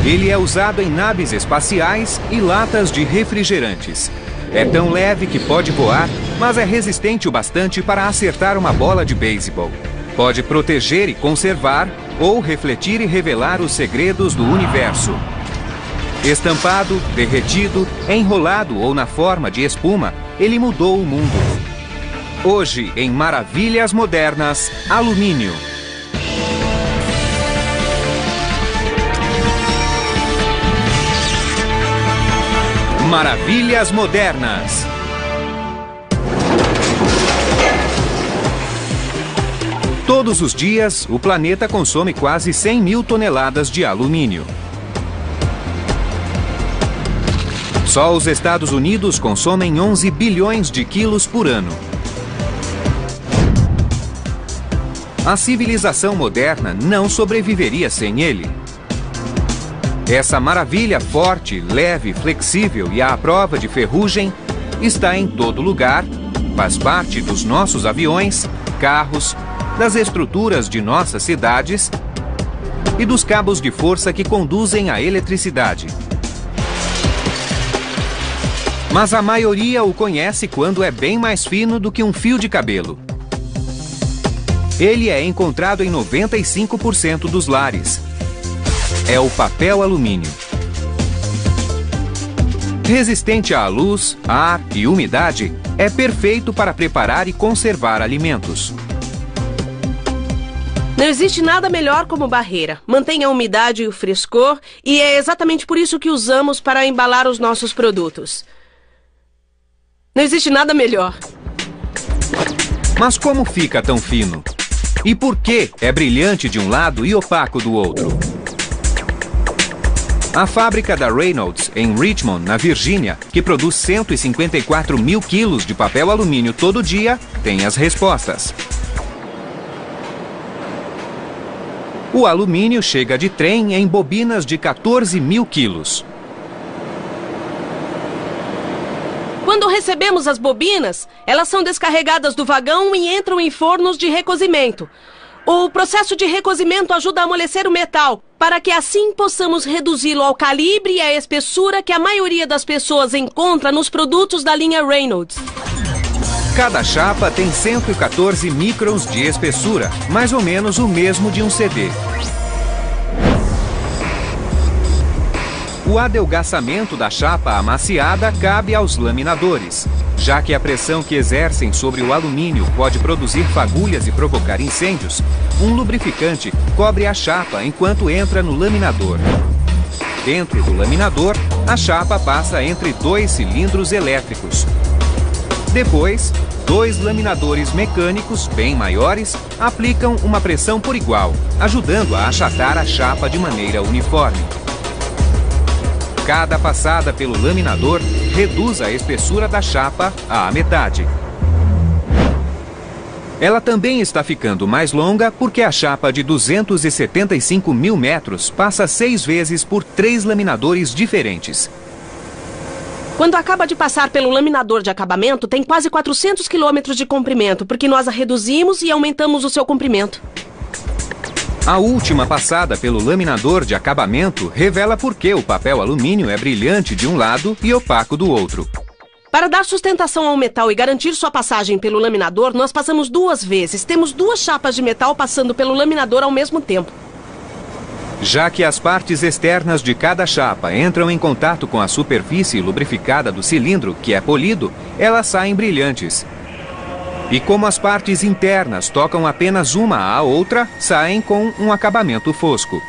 Ele é usado em naves espaciais e latas de refrigerantes. É tão leve que pode voar, mas é resistente o bastante para acertar uma bola de beisebol. Pode proteger e conservar, ou refletir e revelar os segredos do universo. Estampado, derretido, enrolado ou na forma de espuma, ele mudou o mundo. Hoje, em Maravilhas Modernas, alumínio. Maravilhas Modernas. Todos os dias, o planeta consome quase 100 mil toneladas de alumínio. Só os Estados Unidos consomem 11 bilhões de quilos por ano. A civilização moderna não sobreviveria sem ele. Essa maravilha forte, leve, flexível e à prova de ferrugem está em todo lugar, faz parte dos nossos aviões, carros, das estruturas de nossas cidades e dos cabos de força que conduzem a eletricidade. Mas a maioria o conhece quando é bem mais fino do que um fio de cabelo. Ele é encontrado em 95% dos lares. É o papel alumínio. Resistente à luz, ar e umidade, é perfeito para preparar e conservar alimentos. Não existe nada melhor como barreira. Mantém a umidade e o frescor, e é exatamente por isso que usamos para embalar os nossos produtos. Não existe nada melhor. Mas como fica tão fino? E por que é brilhante de um lado e opaco do outro? A fábrica da Reynolds, em Richmond, na Virgínia, que produz 154 mil quilos de papel alumínio todo dia, tem as respostas. O alumínio chega de trem em bobinas de 14 mil quilos. Quando recebemos as bobinas, elas são descarregadas do vagão e entram em fornos de recozimento. O processo de recozimento ajuda a amolecer o metal, para que assim possamos reduzi-lo ao calibre e à espessura que a maioria das pessoas encontra nos produtos da linha Reynolds. Cada chapa tem 114 microns de espessura, mais ou menos o mesmo de um CD. O adelgaçamento da chapa amaciada cabe aos laminadores. Já que a pressão que exercem sobre o alumínio pode produzir fagulhas e provocar incêndios, um lubrificante cobre a chapa enquanto entra no laminador. Dentro do laminador, a chapa passa entre dois cilindros elétricos. Depois, dois laminadores mecânicos bem maiores aplicam uma pressão por igual, ajudando a achatar a chapa de maneira uniforme. Cada passada pelo laminador reduz a espessura da chapa à metade. Ela também está ficando mais longa porque a chapa de 275 mil metros passa 6 vezes por 3 laminadores diferentes. Quando acaba de passar pelo laminador de acabamento, tem quase 400 quilômetros de comprimento, porque nós a reduzimos e aumentamos o seu comprimento. A última passada pelo laminador de acabamento revela por que o papel alumínio é brilhante de um lado e opaco do outro. Para dar sustentação ao metal e garantir sua passagem pelo laminador, nós passamos 2 vezes. Temos 2 chapas de metal passando pelo laminador ao mesmo tempo. Já que as partes externas de cada chapa entram em contato com a superfície lubrificada do cilindro, que é polido, elas saem brilhantes. E como as partes internas tocam apenas uma à outra, saem com um acabamento fosco.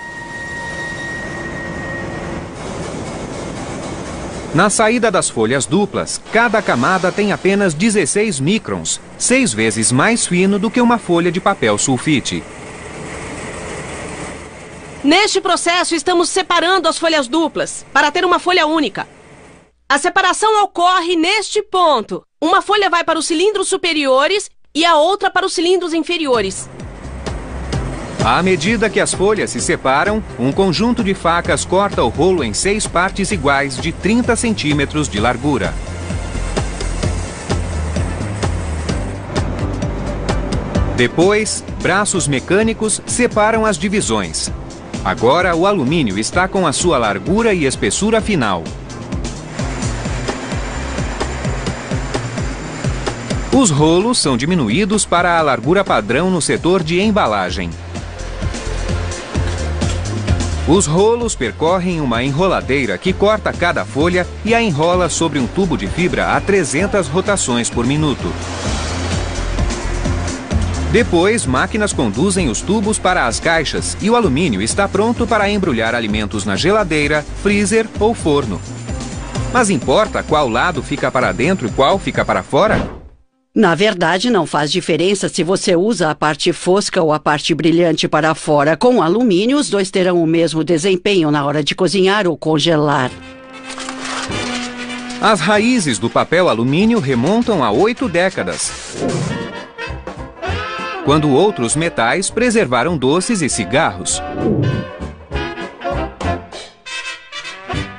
Na saída das folhas duplas, cada camada tem apenas 16 microns, 6 vezes mais fino do que uma folha de papel sulfite. Neste processo, estamos separando as folhas duplas para ter uma folha única. A separação ocorre neste ponto. Uma folha vai para os cilindros superiores e a outra para os cilindros inferiores. À medida que as folhas se separam, um conjunto de facas corta o rolo em 6 partes iguais de 30 centímetros de largura. Depois, braços mecânicos separam as divisões. Agora o alumínio está com a sua largura e espessura final. Os rolos são diminuídos para a largura padrão no setor de embalagem. Os rolos percorrem uma enroladeira que corta cada folha e a enrola sobre um tubo de fibra a 300 rotações por minuto. Depois, máquinas conduzem os tubos para as caixas e o alumínio está pronto para embrulhar alimentos na geladeira, freezer ou forno. Mas importa qual lado fica para dentro e qual fica para fora? Na verdade, não faz diferença se você usa a parte fosca ou a parte brilhante para fora. Com alumínio, os dois terão o mesmo desempenho na hora de cozinhar ou congelar. As raízes do papel alumínio remontam a 8 décadas, quando outros metais preservaram doces e cigarros.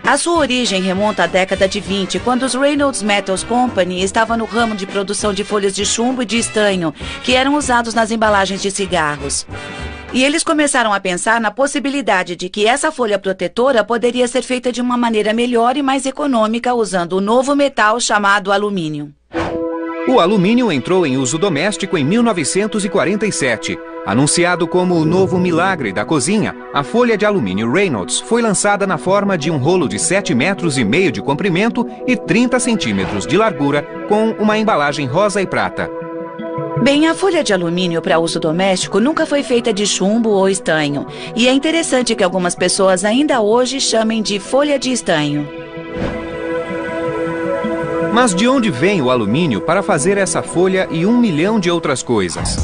A sua origem remonta à década de 20, quando os Reynolds Metals Company estavam no ramo de produção de folhas de chumbo e de estanho, que eram usados nas embalagens de cigarros. E eles começaram a pensar na possibilidade de que essa folha protetora poderia ser feita de uma maneira melhor e mais econômica usando o novo metal chamado alumínio. O alumínio entrou em uso doméstico em 1947. Anunciado como o novo milagre da cozinha, a folha de alumínio Reynolds foi lançada na forma de um rolo de 7,5 metros de comprimento e 30 centímetros de largura, com uma embalagem rosa e prata. Bem, a folha de alumínio para uso doméstico nunca foi feita de chumbo ou estanho. E é interessante que algumas pessoas ainda hoje chamem de folha de estanho. Mas de onde vem o alumínio para fazer essa folha e 1 milhão de outras coisas?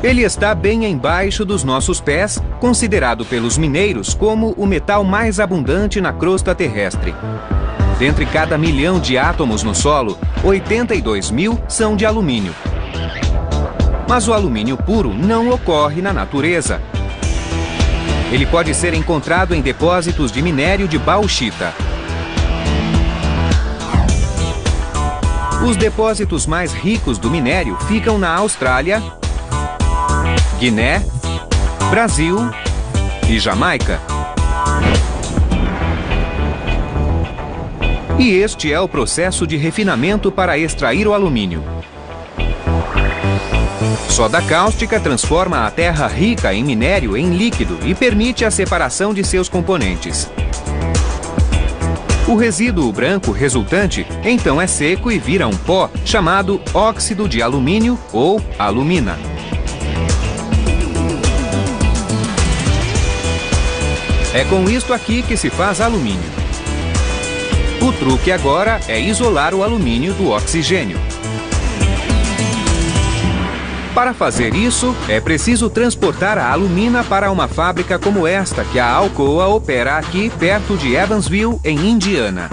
Ele está bem embaixo dos nossos pés, considerado pelos mineiros como o metal mais abundante na crosta terrestre. Dentre cada 1 milhão de átomos no solo, 82 mil são de alumínio. Mas o alumínio puro não ocorre na natureza. Ele pode ser encontrado em depósitos de minério de bauxita. Os depósitos mais ricos do minério ficam na Austrália, Guiné, Brasil e Jamaica. E este é o processo de refinamento para extrair o alumínio. Soda cáustica transforma a terra rica em minério em líquido e permite a separação de seus componentes. O resíduo branco resultante então é seco e vira um pó chamado óxido de alumínio ou alumina. É com isto aqui que se faz alumínio. O truque agora é isolar o alumínio do oxigênio. Para fazer isso, é preciso transportar a alumina para uma fábrica como esta que a Alcoa opera aqui perto de Evansville, em Indiana.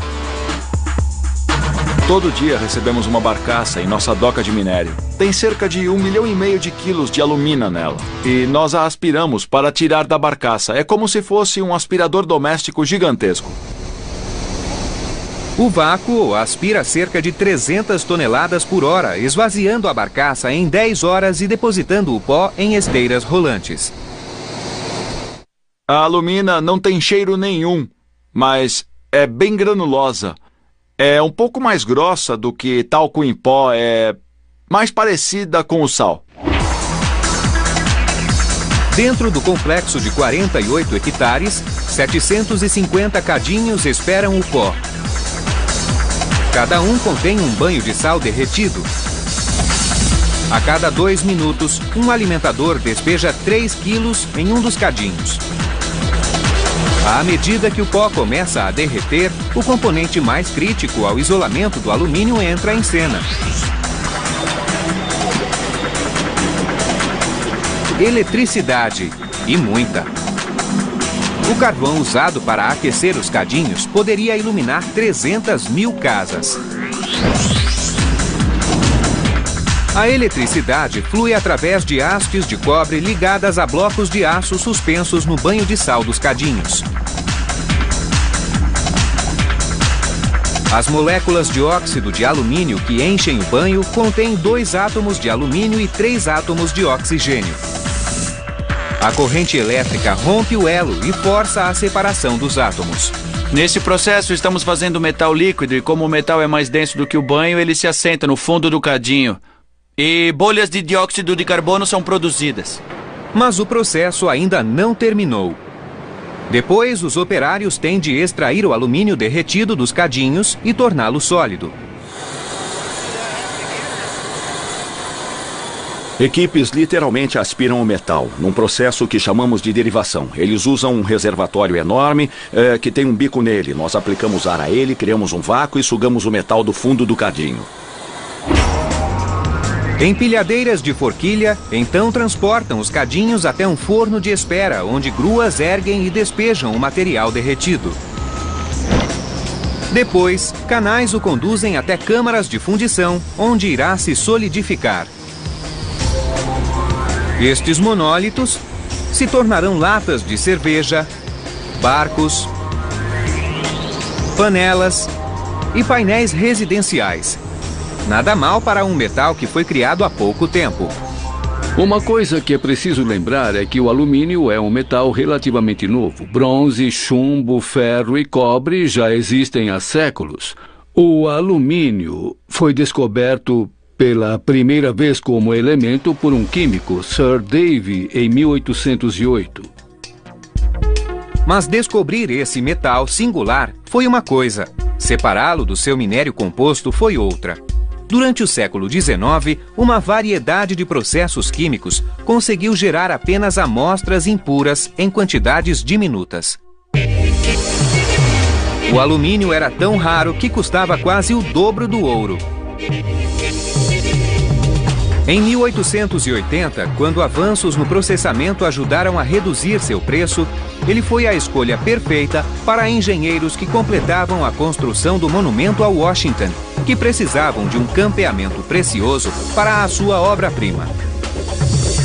Todo dia recebemos uma barcaça em nossa doca de minério. Tem cerca de 1,5 milhão de quilos de alumina nela. E nós a aspiramos para tirar da barcaça. É como se fosse um aspirador doméstico gigantesco. O vácuo aspira cerca de 300 toneladas por hora, esvaziando a barcaça em 10 horas e depositando o pó em esteiras rolantes. A alumina não tem cheiro nenhum, mas é bem granulosa. É um pouco mais grossa do que talco em pó, é mais parecida com o sal. Dentro do complexo de 48 hectares, 750 cadinhos esperam o pó. Cada um contém um banho de sal derretido. A cada 2 minutos, um alimentador despeja 3 quilos em um dos cadinhos. À medida que o pó começa a derreter, o componente mais crítico ao isolamento do alumínio entra em cena. Eletricidade, e muita. O carvão usado para aquecer os cadinhos poderia iluminar 300 mil casas. A eletricidade flui através de hastes de cobre ligadas a blocos de aço suspensos no banho de sal dos cadinhos. As moléculas de óxido de alumínio que enchem o banho contêm 2 átomos de alumínio e 3 átomos de oxigênio. A corrente elétrica rompe o elo e força a separação dos átomos. Nesse processo, estamos fazendo metal líquido e como o metal é mais denso do que o banho, ele se assenta no fundo do cadinho. E bolhas de dióxido de carbono são produzidas. Mas o processo ainda não terminou. Depois, os operários têm de extrair o alumínio derretido dos cadinhos e torná-lo sólido. Equipes literalmente aspiram o metal, num processo que chamamos de derivação. Eles usam um reservatório enorme que tem um bico nele. Nós aplicamos ar a ele, criamos um vácuo e sugamos o metal do fundo do cadinho. Empilhadeiras de forquilha então transportam os cadinhos até um forno de espera, onde gruas erguem e despejam o material derretido. Depois, canais o conduzem até câmaras de fundição, onde irá se solidificar. Estes monólitos se tornarão latas de cerveja, barcos, panelas e painéis residenciais. Nada mal para um metal que foi criado há pouco tempo. Uma coisa que é preciso lembrar é que o alumínio é um metal relativamente novo. Bronze, chumbo, ferro e cobre já existem há séculos. O alumínio foi descoberto pela primeira vez como elemento por um químico, Sir Davy, em 1808. Mas descobrir esse metal singular foi uma coisa. Separá-lo do seu minério composto foi outra. Durante o século XIX, uma variedade de processos químicos conseguiu gerar apenas amostras impuras em quantidades diminutas. O alumínio era tão raro que custava quase o dobro do ouro. Em 1880, quando avanços no processamento ajudaram a reduzir seu preço, ele foi a escolha perfeita para engenheiros que completavam a construção do monumento a Washington, que precisavam de um campeamento precioso para a sua obra-prima.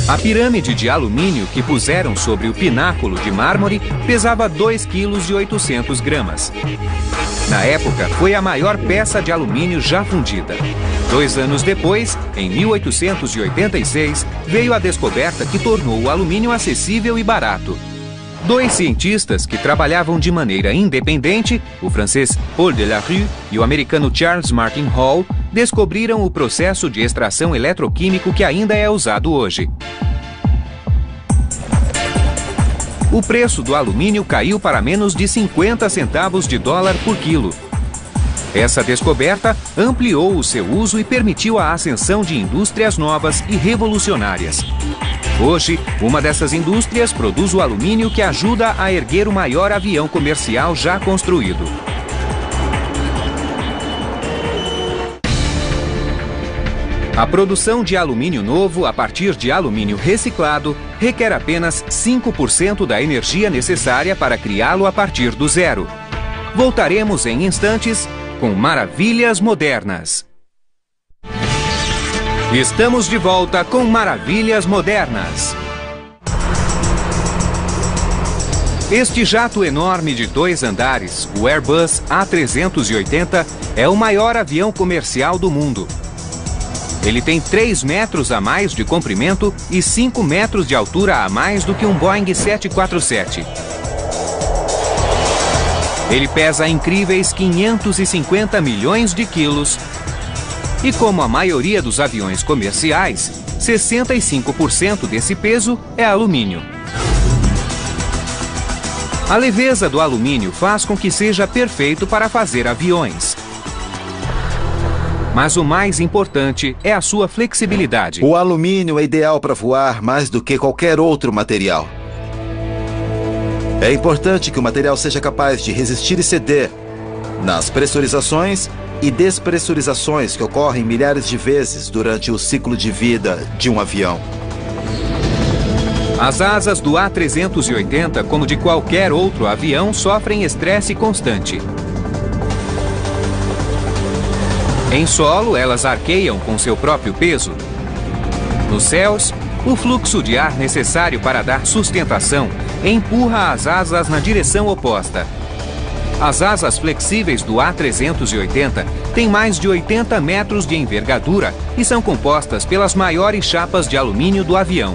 A pirâmide de alumínio que puseram sobre o pináculo de mármore pesava 2,8 kg. Na época, foi a maior peça de alumínio já fundida. 2 anos depois, em 1886, veio a descoberta que tornou o alumínio acessível e barato. 2 cientistas que trabalhavam de maneira independente, o francês Paul Delarue e o americano Charles Martin Hall, descobriram o processo de extração eletroquímico que ainda é usado hoje. O preço do alumínio caiu para menos de 50 centavos de dólar por quilo. Essa descoberta ampliou o seu uso e permitiu a ascensão de indústrias novas e revolucionárias. Hoje, uma dessas indústrias produz o alumínio que ajuda a erguer o maior avião comercial já construído. A produção de alumínio novo a partir de alumínio reciclado requer apenas 5% da energia necessária para criá-lo a partir do zero. Voltaremos em instantes com Maravilhas Modernas. Estamos de volta com Maravilhas Modernas. Este jato enorme de 2 andares, o Airbus A380, é o maior avião comercial do mundo. Ele tem 3 metros a mais de comprimento e 5 metros de altura a mais do que um Boeing 747. Ele pesa incríveis 550 milhões de quilos e, como a maioria dos aviões comerciais, 65% desse peso é alumínio. A leveza do alumínio faz com que seja perfeito para fazer aviões. Mas o mais importante é a sua flexibilidade. O alumínio é ideal para voar mais do que qualquer outro material. É importante que o material seja capaz de resistir e ceder nas pressurizações e despressurizações que ocorrem milhares de vezes durante o ciclo de vida de um avião. As asas do A380, como de qualquer outro avião, sofrem estresse constante. Em solo, elas arqueiam com seu próprio peso. Nos céus, o fluxo de ar necessário para dar sustentação empurra as asas na direção oposta. As asas flexíveis do A380 têm mais de 80 metros de envergadura e são compostas pelas maiores chapas de alumínio do avião.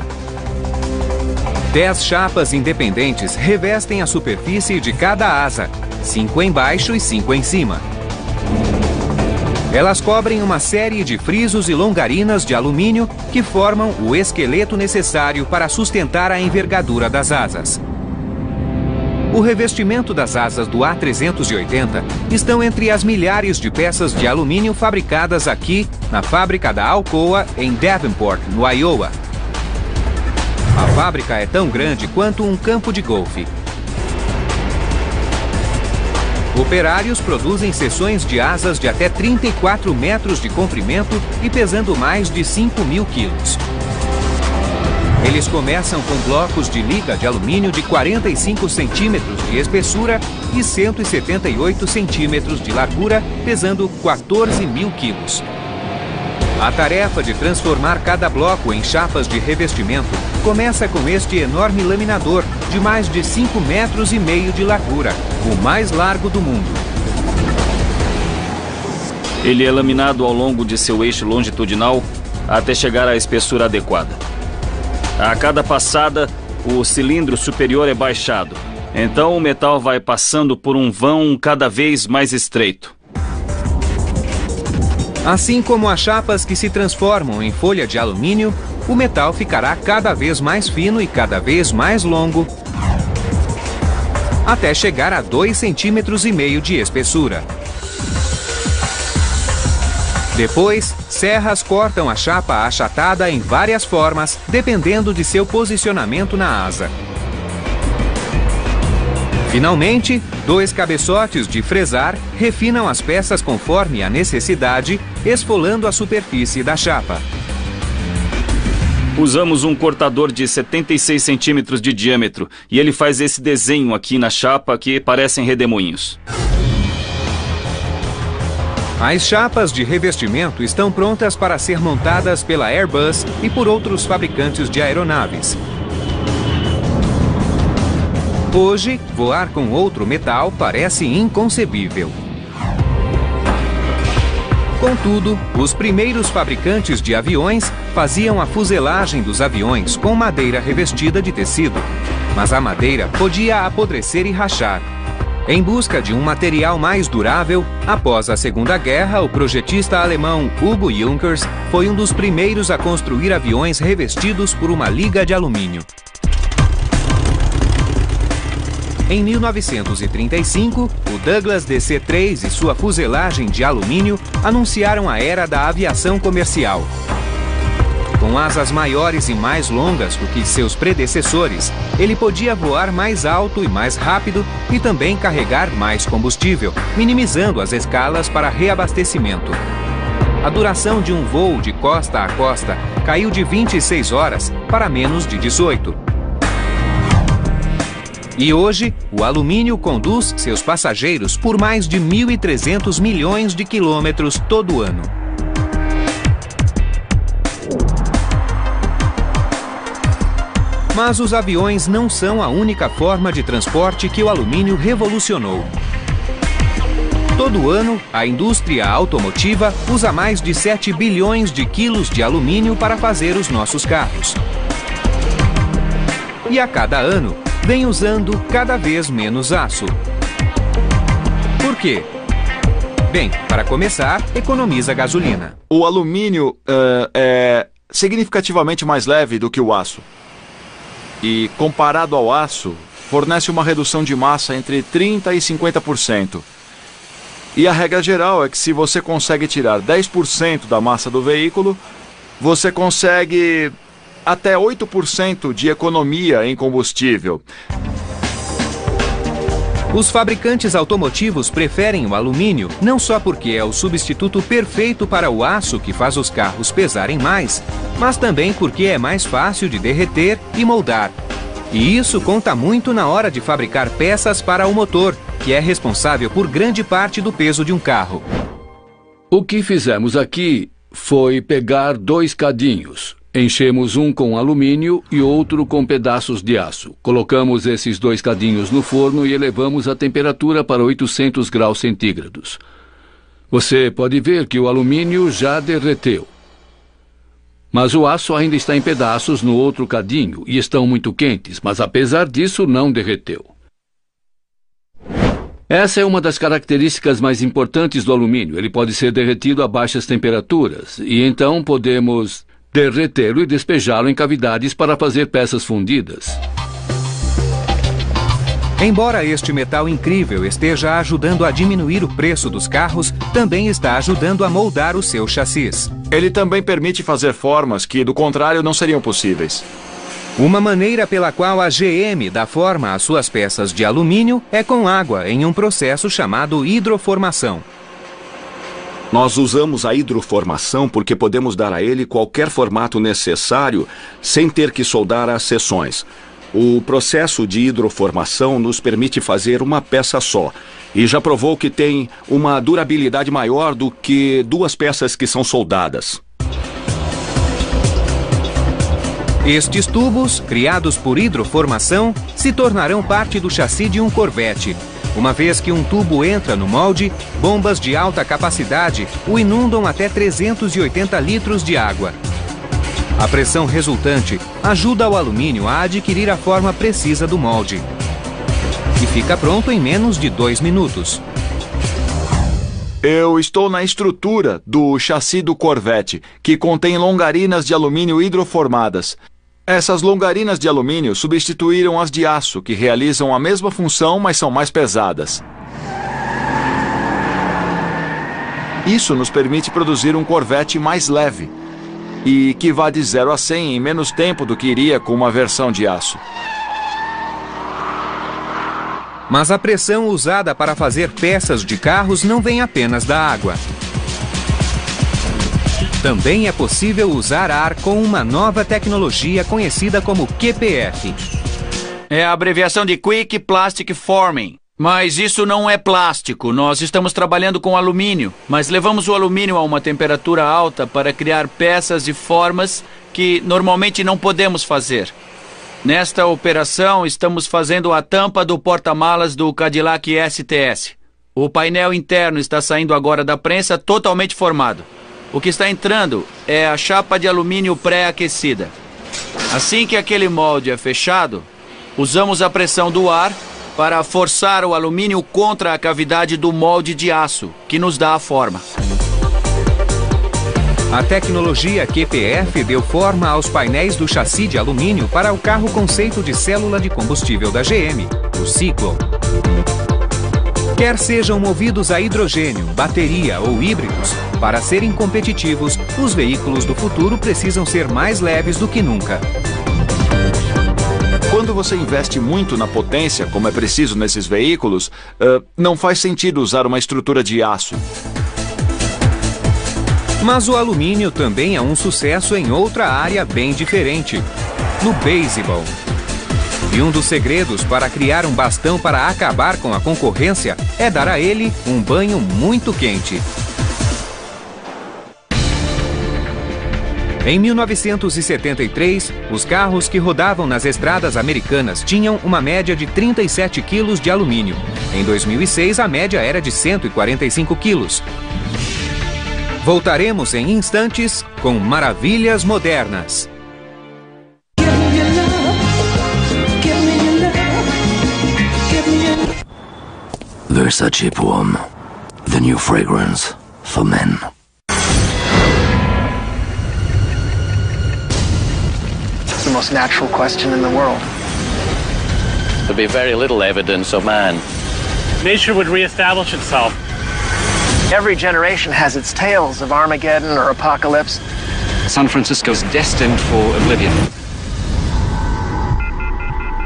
10 chapas independentes revestem a superfície de cada asa, 5 embaixo e 5 em cima. Elas cobrem uma série de frisos e longarinas de alumínio que formam o esqueleto necessário para sustentar a envergadura das asas. O revestimento das asas do A380 estão entre as milhares de peças de alumínio fabricadas aqui na fábrica da Alcoa, em Davenport, no Iowa. A fábrica é tão grande quanto um campo de golfe. Operários produzem seções de asas de até 34 metros de comprimento e pesando mais de 5.000 quilos. Eles começam com blocos de liga de alumínio de 45 centímetros de espessura e 178 centímetros de largura, pesando 14.000 quilos. A tarefa de transformar cada bloco em chapas de revestimento começa com este enorme laminador de mais de 5,5 metros de largura, o mais largo do mundo. Ele é laminado ao longo de seu eixo longitudinal até chegar à espessura adequada. A cada passada, o cilindro superior é baixado. Então o metal vai passando por um vão cada vez mais estreito. Assim como as chapas que se transformam em folha de alumínio, o metal ficará cada vez mais fino e cada vez mais longo, até chegar a 2,5 centímetros de espessura. Depois, serras cortam a chapa achatada em várias formas, dependendo de seu posicionamento na asa. Finalmente, 2 cabeçotes de fresar refinam as peças conforme a necessidade, esfolando a superfície da chapa. Usamos um cortador de 76 centímetros de diâmetro e ele faz esse desenho aqui na chapa que parecem redemoinhos. As chapas de revestimento estão prontas para ser montadas pela Airbus e por outros fabricantes de aeronaves. Hoje, voar com outro metal parece inconcebível. Contudo, os primeiros fabricantes de aviões faziam a fuselagem dos aviões com madeira revestida de tecido, mas a madeira podia apodrecer e rachar. Em busca de um material mais durável, após a Segunda Guerra, o projetista alemão Hugo Junkers foi um dos primeiros a construir aviões revestidos por uma liga de alumínio. Em 1935, o Douglas DC-3 e sua fuselagem de alumínio anunciaram a era da aviação comercial. Com asas maiores e mais longas do que seus predecessores, ele podia voar mais alto e mais rápido e também carregar mais combustível, minimizando as escalas para reabastecimento. A duração de um voo de costa a costa caiu de 26 horas para menos de 18. E hoje, o alumínio conduz seus passageiros por mais de 1.300 milhões de quilômetros todo ano. Mas os aviões não são a única forma de transporte que o alumínio revolucionou. Todo ano, a indústria automotiva usa mais de 7 bilhões de quilos de alumínio para fazer os nossos carros. E a cada ano, vem usando cada vez menos aço. Por quê? Bem, para começar, economiza gasolina. O alumínio é significativamente mais leve do que o aço. E, comparado ao aço, fornece uma redução de massa entre 30% e 50%. E a regra geral é que se você consegue tirar 10% da massa do veículo, você consegue até 8% de economia em combustível. Os fabricantes automotivos preferem o alumínio não só porque é o substituto perfeito para o aço que faz os carros pesarem mais, mas também porque é mais fácil de derreter e moldar. E isso conta muito na hora de fabricar peças para o motor, que é responsável por grande parte do peso de um carro. O que fizemos aqui foi pegar 2 cadinhos. Enchemos um com alumínio e outro com pedaços de aço. Colocamos esses 2 cadinhos no forno e elevamos a temperatura para 800 graus centígrados. Você pode ver que o alumínio já derreteu. Mas o aço ainda está em pedaços no outro cadinho e estão muito quentes, mas apesar disso não derreteu. Essa é uma das características mais importantes do alumínio. Ele pode ser derretido a baixas temperaturas e então podemos derretê-lo e despejá-lo em cavidades para fazer peças fundidas. Embora este metal incrível esteja ajudando a diminuir o preço dos carros, também está ajudando a moldar o seu chassis. Ele também permite fazer formas que, do contrário, não seriam possíveis. Uma maneira pela qual a GM dá forma às suas peças de alumínio é com água, em um processo chamado hidroformação. Nós usamos a hidroformação porque podemos dar a ele qualquer formato necessário sem ter que soldar as seções. O processo de hidroformação nos permite fazer uma peça só e já provou que tem uma durabilidade maior do que duas peças que são soldadas. Estes tubos, criados por hidroformação, se tornarão parte do chassi de um Corvette. Uma vez que um tubo entra no molde, bombas de alta capacidade o inundam até 380 litros de água. A pressão resultante ajuda o alumínio a adquirir a forma precisa do molde. E fica pronto em menos de 2 minutos. Eu estou na estrutura do chassi do Corvette, que contém longarinas de alumínio hidroformadas. Essas longarinas de alumínio substituíram as de aço, que realizam a mesma função, mas são mais pesadas. Isso nos permite produzir um Corvette mais leve e que vá de 0 a 100 em menos tempo do que iria com uma versão de aço. Mas a pressão usada para fazer peças de carros não vem apenas da água. Também é possível usar ar com uma nova tecnologia conhecida como QPF. É a abreviação de Quick Plastic Forming. Mas isso não é plástico. Nós estamos trabalhando com alumínio, mas levamos o alumínio a uma temperatura alta para criar peças e formas que normalmente não podemos fazer. Nesta operação, estamos fazendo a tampa do porta-malas do Cadillac STS. O painel interno está saindo agora da prensa totalmente formado. O que está entrando é a chapa de alumínio pré-aquecida. Assim que aquele molde é fechado, usamos a pressão do ar para forçar o alumínio contra a cavidade do molde de aço, que nos dá a forma. A tecnologia QPF deu forma aos painéis do chassi de alumínio para o carro conceito de célula de combustível da GM, o Cyclone. Quer sejam movidos a hidrogênio, bateria ou híbridos, para serem competitivos, os veículos do futuro precisam ser mais leves do que nunca. Quando você investe muito na potência, como é preciso nesses veículos, não faz sentido usar uma estrutura de aço. Mas o alumínio também é um sucesso em outra área bem diferente, no beisebol. E um dos segredos para criar um bastão para acabar com a concorrência é dar a ele um banho muito quente. Em 1973, os carros que rodavam nas estradas americanas tinham uma média de 37 quilos de alumínio. Em 2006, a média era de 145 quilos. Voltaremos em instantes com maravilhas modernas. Versace Poem, the new fragrance for men. It's the most natural question in the world. There'd be very little evidence of man. Nature would reestablish itself. Every generation has its tales of Armageddon or apocalypse. San Francisco's destined for oblivion.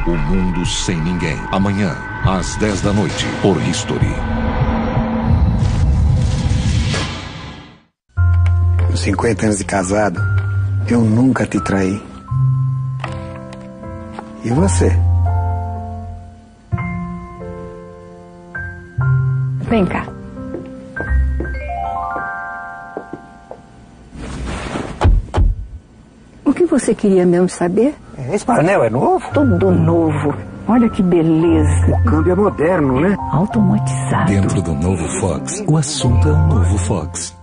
O Mundo Sem Ninguém. Amanhã, às 10 da noite, por History. 50 anos de casado, eu nunca te traí. E você? Vem cá. O que você queria mesmo saber? Esse painel é novo? Tudo novo. Olha que beleza. O câmbio é moderno, né? Automatizado. Dentro do novo Fox, o assunto é o novo Fox.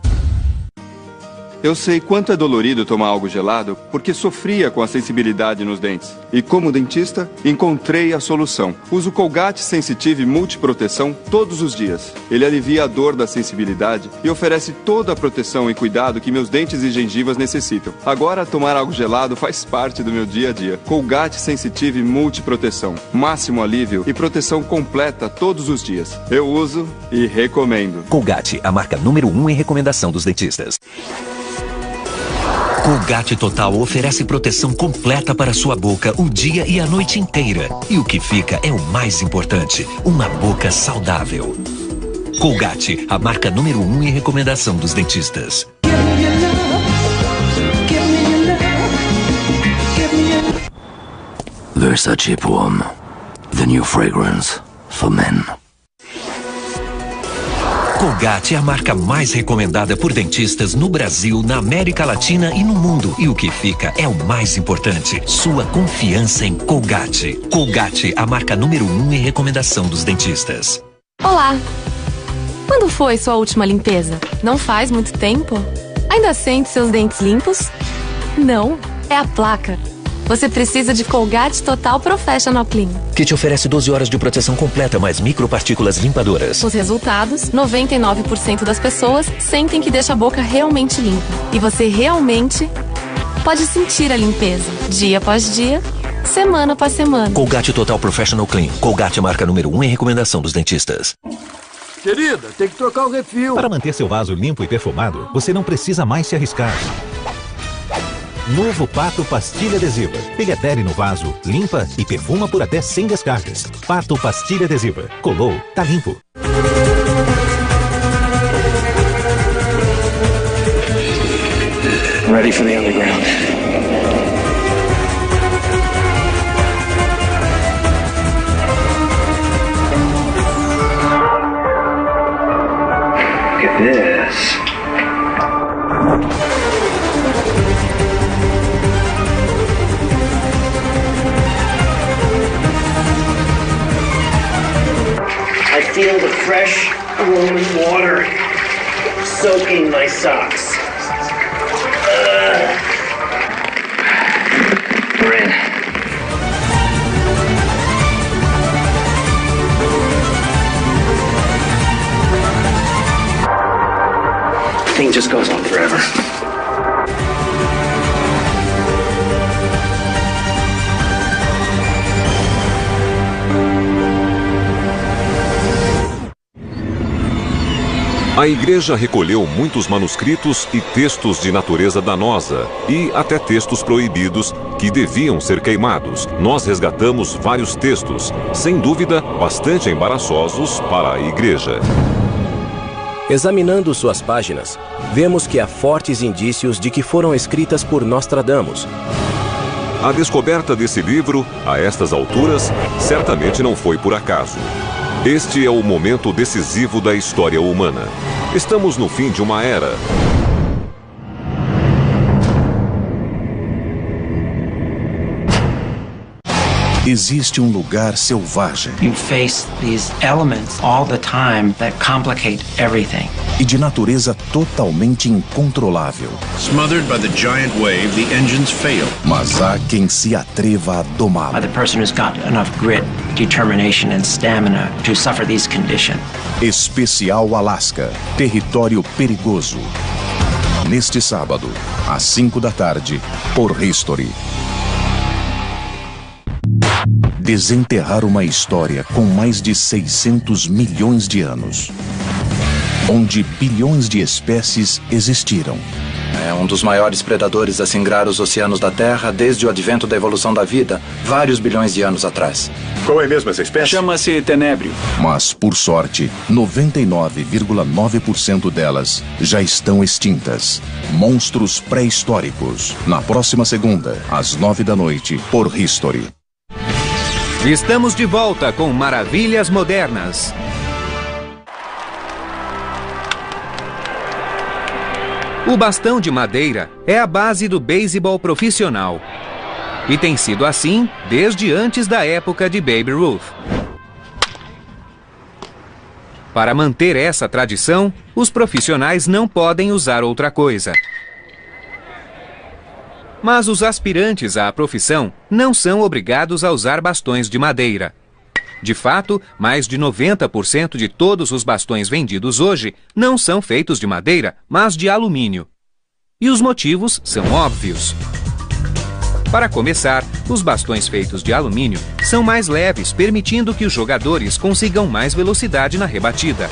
Eu sei quanto é dolorido tomar algo gelado porque sofria com a sensibilidade nos dentes. E como dentista, encontrei a solução. Uso Colgate Sensitive Multiproteção todos os dias. Ele alivia a dor da sensibilidade e oferece toda a proteção e cuidado que meus dentes e gengivas necessitam. Agora, tomar algo gelado faz parte do meu dia a dia. Colgate Sensitive Multiproteção. Máximo alívio e proteção completa todos os dias. Eu uso e recomendo. Colgate, a marca número 1 em recomendação dos dentistas. Colgate Total oferece proteção completa para sua boca o dia e a noite inteira. E o que fica é o mais importante, uma boca saudável. Colgate, a marca número 1 em recomendação dos dentistas. Versace Poem, the new fragrance for men. Colgate é a marca mais recomendada por dentistas no Brasil, na América Latina e no mundo. E o que fica é o mais importante, sua confiança em Colgate. Colgate, a marca número 1 em recomendação dos dentistas. Olá! Quando foi sua última limpeza? Não faz muito tempo? Ainda sente seus dentes limpos? Não, é a placa. Você precisa de Colgate Total Professional Clean, que te oferece 12 horas de proteção completa, mais micropartículas limpadoras. Os resultados, 99% das pessoas sentem que deixa a boca realmente limpa. E você realmente pode sentir a limpeza, dia após dia, semana após semana. Colgate Total Professional Clean. Colgate, marca número 1 em recomendação dos dentistas. Querida, tem que trocar o refil. Para manter seu vaso limpo e perfumado, você não precisa mais se arriscar. Novo Pato Pastilha Adesiva. Pegue no vaso, limpa e perfuma por até 100 descargas. Pato Pastilha Adesiva. Colou, tá limpo. Ready for the underground. Look at this. I feel the fresh, warm water soaking my socks. We're in. The thing just goes on forever. A igreja recolheu muitos manuscritos e textos de natureza danosa e até textos proibidos que deviam ser queimados. Nós resgatamos vários textos, sem dúvida bastante embaraçosos para a igreja. Examinando suas páginas, vemos que há fortes indícios de que foram escritas por Nostradamus. A descoberta desse livro, a estas alturas, certamente não foi por acaso. Este é o momento decisivo da história humana. Estamos no fim de uma era. Existe um lugar selvagem. You face these elements all the time that complicate everything. E de natureza totalmente incontrolável. Smothered by the giant wave, the engines fail. Mas há quem se atreva a domá-lo. By the person who's got enough grit, determination and stamina to suffer these conditions. Especial Alaska, território perigoso. Neste sábado, às 5 da tarde, por History. Desenterrar uma história com mais de 600 milhões de anos, onde bilhões de espécies existiram. É um dos maiores predadores a singrar os oceanos da Terra desde o advento da evolução da vida, vários bilhões de anos atrás. Qual é mesmo essa espécie? Chama-se tenébrio. Mas, por sorte, 99,9% delas já estão extintas. Monstros pré-históricos. Na próxima segunda, às 9 da noite, por History. Estamos de volta com Maravilhas Modernas. O bastão de madeira é a base do beisebol profissional. E tem sido assim desde antes da época de Babe Ruth. Para manter essa tradição, os profissionais não podem usar outra coisa. Mas os aspirantes à profissão não são obrigados a usar bastões de madeira. De fato, mais de 90% de todos os bastões vendidos hoje não são feitos de madeira, mas de alumínio. E os motivos são óbvios. Para começar, os bastões feitos de alumínio são mais leves, permitindo que os jogadores consigam mais velocidade na rebatida.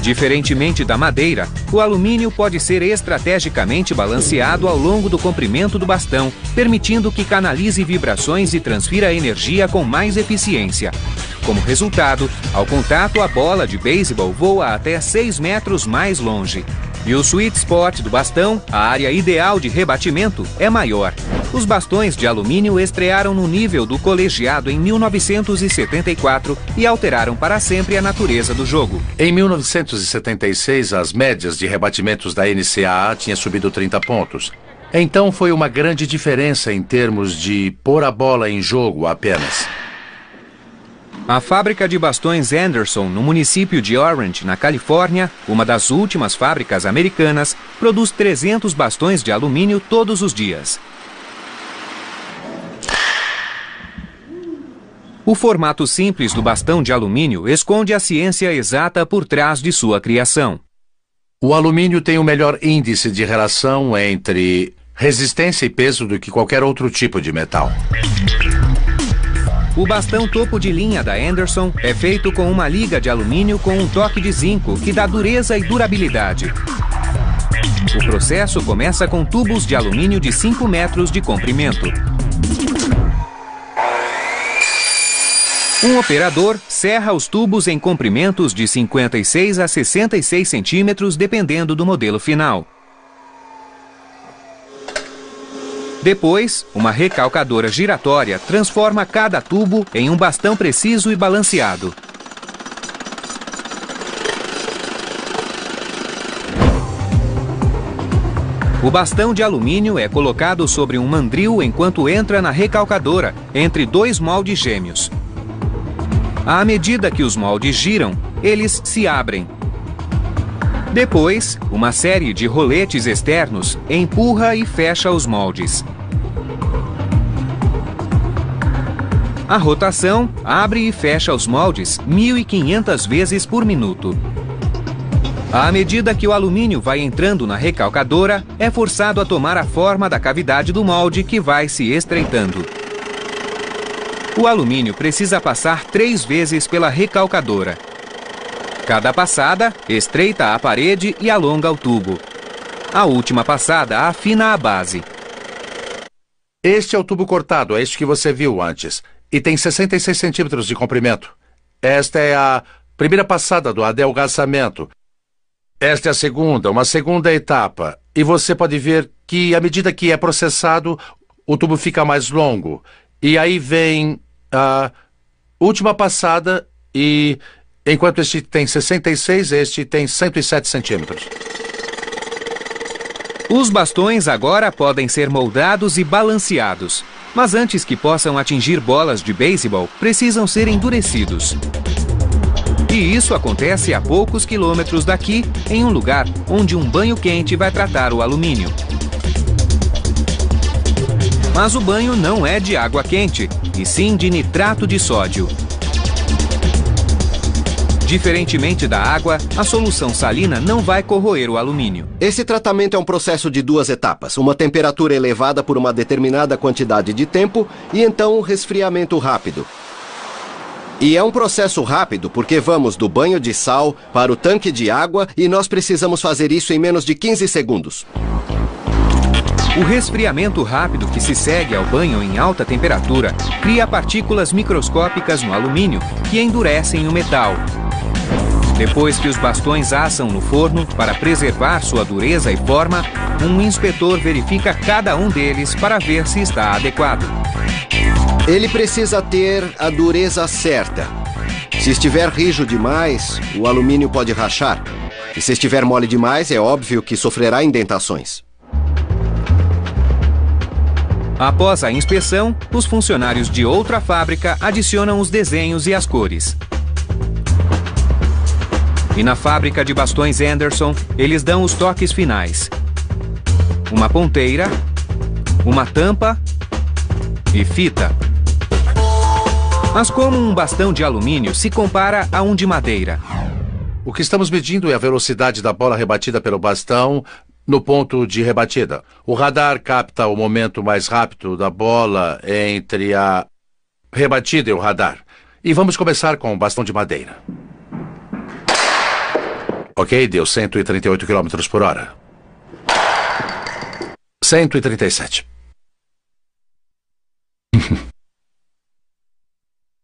Diferentemente da madeira, o alumínio pode ser estrategicamente balanceado ao longo do comprimento do bastão, permitindo que canalize vibrações e transfira energia com mais eficiência. Como resultado, ao contato, a bola de beisebol voa até 6 metros mais longe. E o sweet spot do bastão, a área ideal de rebatimento, é maior. Os bastões de alumínio estrearam no nível do colegiado em 1974 e alteraram para sempre a natureza do jogo. Em 1976, as médias de rebatimentos da NCAA tinham subido 30 pontos. Então foi uma grande diferença em termos de pôr a bola em jogo apenas. A fábrica de bastões Anderson, no município de Orange, na Califórnia, uma das últimas fábricas americanas, produz 300 bastões de alumínio todos os dias. O formato simples do bastão de alumínio esconde a ciência exata por trás de sua criação. O alumínio tem o melhor índice de relação entre resistência e peso do que qualquer outro tipo de metal. O bastão topo de linha da Anderson é feito com uma liga de alumínio com um toque de zinco que dá dureza e durabilidade. O processo começa com tubos de alumínio de 5 metros de comprimento. Um operador serra os tubos em comprimentos de 56 a 66 centímetros, dependendo do modelo final. Depois, uma recalcadora giratória transforma cada tubo em um bastão preciso e balanceado. O bastão de alumínio é colocado sobre um mandril enquanto entra na recalcadora, entre 2 moldes gêmeos. À medida que os moldes giram, eles se abrem. Depois, uma série de roletes externos empurra e fecha os moldes. A rotação abre e fecha os moldes 1.500 vezes por minuto. À medida que o alumínio vai entrando na recalcadora, é forçado a tomar a forma da cavidade do molde, que vai se estreitando. O alumínio precisa passar 3 vezes pela recalcadora. Cada passada estreita a parede e alonga o tubo. A última passada afina a base. Este é o tubo cortado, é este que você viu antes. E tem 66 centímetros de comprimento. Esta é a primeira passada do adelgaçamento. Esta é a segunda, uma segunda etapa. E você pode ver que, à medida que é processado, o tubo fica mais longo. E aí vem a última passada e... enquanto este tem 66, este tem 107 centímetros. Os bastões agora podem ser moldados e balanceados. Mas antes que possam atingir bolas de beisebol, precisam ser endurecidos. E isso acontece a poucos quilômetros daqui, em um lugar onde um banho quente vai tratar o alumínio. Mas o banho não é de água quente, e sim de nitrato de sódio. Diferentemente da água, a solução salina não vai corroer o alumínio. Esse tratamento é um processo de 2 etapas. Uma temperatura elevada por uma determinada quantidade de tempo e então um resfriamento rápido. E é um processo rápido porque vamos do banho de sal para o tanque de água e nós precisamos fazer isso em menos de 15 segundos. O resfriamento rápido que se segue ao banho em alta temperatura cria partículas microscópicas no alumínio que endurecem o metal. Depois que os bastões assam no forno, para preservar sua dureza e forma, um inspetor verifica cada um deles para ver se está adequado. Ele precisa ter a dureza certa. Se estiver rijo demais, o alumínio pode rachar. E se estiver mole demais, é óbvio que sofrerá indentações. Após a inspeção, os funcionários de outra fábrica adicionam os desenhos e as cores. E na fábrica de bastões Anderson, eles dão os toques finais. uma ponteira, uma tampa e fita. Mas como um bastão de alumínio se compara a um de madeira? O que estamos medindo é a velocidade da bola rebatida pelo bastão no ponto de rebatida. O radar capta o momento mais rápido da bola entre a rebatida e o radar. E vamos começar com o bastão de madeira. Ok, deu 138 km por hora. 137.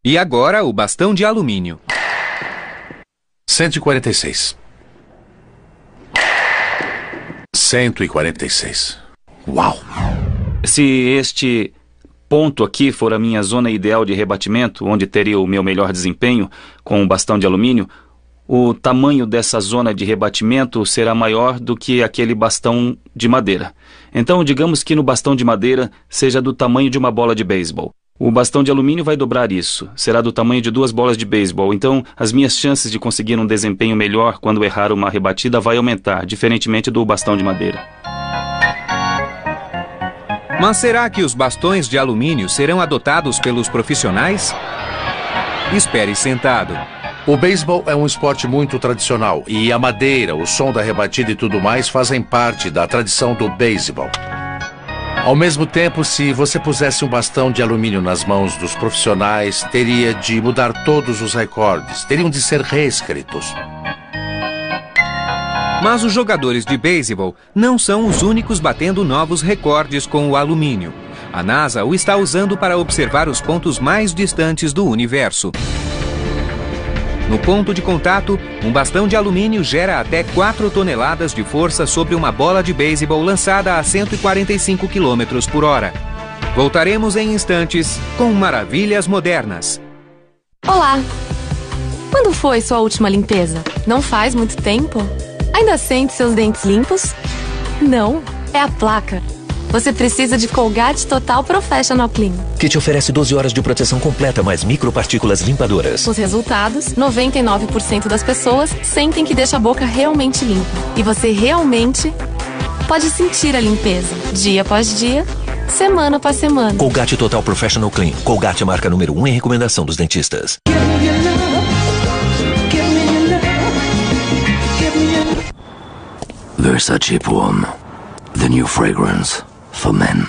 E agora o bastão de alumínio. 146. 146. Uau! Se este ponto aqui for a minha zona ideal de rebatimento, onde teria o meu melhor desempenho com o bastão de alumínio, o tamanho dessa zona de rebatimento será maior do que aquele bastão de madeira. Então, digamos que no bastão de madeira seja do tamanho de uma bola de beisebol. O bastão de alumínio vai dobrar isso, será do tamanho de 2 bolas de beisebol. Então, as minhas chances de conseguir um desempenho melhor quando errar uma rebatida vai aumentar, diferentemente do bastão de madeira. Mas será que os bastões de alumínio serão adotados pelos profissionais? Espere sentado. O beisebol é um esporte muito tradicional e a madeira, o som da rebatida e tudo mais fazem parte da tradição do beisebol. Ao mesmo tempo, se você pusesse um bastão de alumínio nas mãos dos profissionais, teria de mudar todos os recordes, teriam de ser reescritos. Mas os jogadores de beisebol não são os únicos batendo novos recordes com o alumínio. A NASA o está usando para observar os pontos mais distantes do universo. No ponto de contato, um bastão de alumínio gera até 4 toneladas de força sobre uma bola de beisebol lançada a 145 km por hora. Voltaremos em instantes com maravilhas modernas. Olá! Quando foi sua última limpeza? Não faz muito tempo? Ainda sente seus dentes limpos? Não, é a placa. Você precisa de Colgate Total Professional Clean, que te oferece 12 horas de proteção completa mais micropartículas limpadoras. Os resultados, 99% das pessoas sentem que deixa a boca realmente limpa. E você realmente pode sentir a limpeza, dia após dia, semana após semana. Colgate Total Professional Clean. Colgate é a marca número 1 em recomendação dos dentistas. Versace Pomme. The new fragrance for men.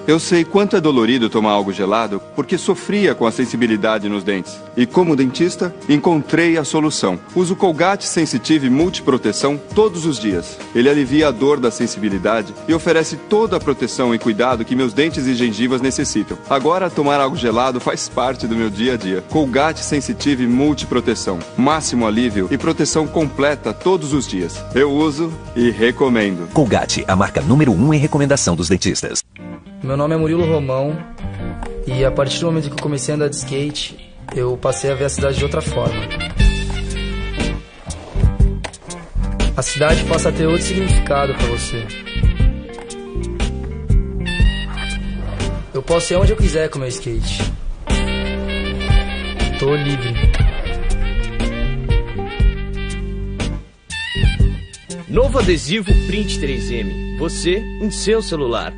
Eu sei quanto é dolorido tomar algo gelado porque sofria com a sensibilidade nos dentes. E como dentista, encontrei a solução. Uso Colgate Sensitive Multiproteção todos os dias. Ele alivia a dor da sensibilidade e oferece toda a proteção e cuidado que meus dentes e gengivas necessitam. Agora, tomar algo gelado faz parte do meu dia a dia. Colgate Sensitive Multiproteção. Máximo alívio e proteção completa todos os dias. Eu uso e recomendo. Colgate, a marca número 1 em recomendação dos dentistas. Meu nome é Murilo Romão e a partir do momento que eu comecei a andar de skate, eu passei a ver a cidade de outra forma. A cidade passa a ter outro significado pra você. Eu posso ir onde eu quiser com meu skate. Tô livre. Novo adesivo Print 3M. Você em seu celular.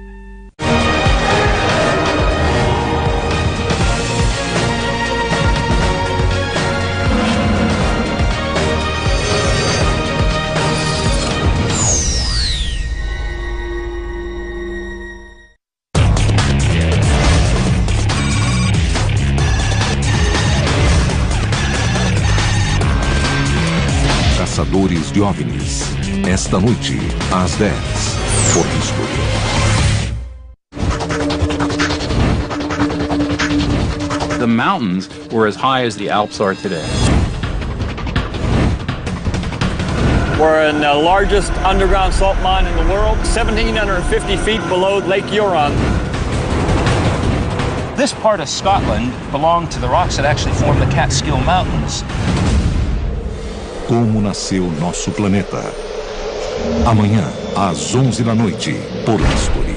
Caçadores de OVNIs. Esta noite, às 10, por History. The mountains were as high as the Alps are today. We're in the largest underground salt mine in the world, 1,750 feet below Lake Huron. This part of Scotland belonged to the rocks that actually form the Catskill Mountains. Como nasceu nosso planeta. Amanhã, às 11 da noite, por History.